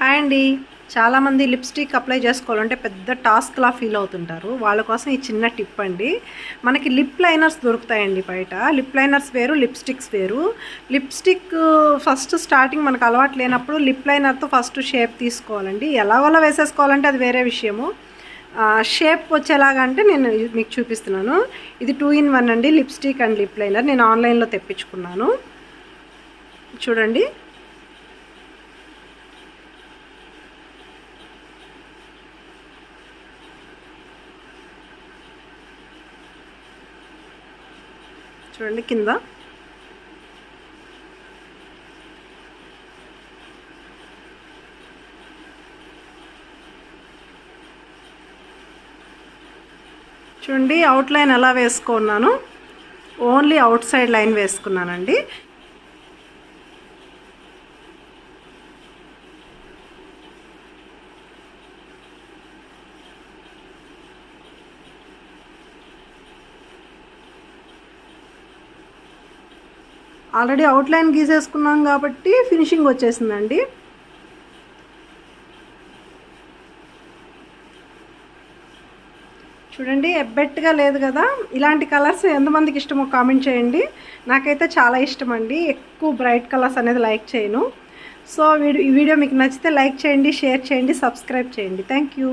Hi అండి. చాలామంది lipstick apply చేసుకోవాలంటే పెద్ద టాస్క్లా ఫీల్ అవుతుంటారు. వాళ్ళ కోసం ఈ చిన్న టిప్ అండి. మనకి లిప్ లైనర్స్ దొరుకుతాయండి బయట. లిప్ లైనర్స్ వేరు, లిప్స్టిక్స్ వేరు. లిప్స్టిక్ ఫస్ట్ స్టార్టింగ్ మనకు అలవాటు లేనప్పుడు లిప్ లైనర్తో ఫస్ట్ షేప్ తీసుకోవాలండి. ఎలాగోలా వేసేసుకోవాలంటే అది వేరే విషయము. షేప్ వచ్చేలాగా అంటే నేను మీకు చూపిస్తున్నాను. ఇది 2 in 1 అండి, లిప్స్టిక్ అండ్ లిప్ లైనర్. నేను ఆన్లైన్లో తెప్పించుకున్నాను. చూడండి. చూడండి కింద చూడండి అవుట్లైన్ ఎలా వేసుకున్నాను. ఓన్లీ అవుట్ సైడ్ లైన్ వేసుకున్నానండి. ఆల్రెడీ అవుట్లైన్ గీసేసుకున్నాం కాబట్టి ఫినిషింగ్ వచ్చేసిందండి. చూడండి ఎబ్బెట్టుగా లేదు కదా. ఇలాంటి కలర్స్ ఎంతమందికి ఇష్టమో కామెంట్ చేయండి. నాకైతే చాలా ఇష్టం అండి. ఎక్కువ బ్రైట్ కలర్స్ అనేది లైక్ చేయను. సో ఈ వీడియో మీకు నచ్చితే లైక్ చేయండి, షేర్ చేయండి, సబ్స్క్రైబ్ చేయండి. Thank you.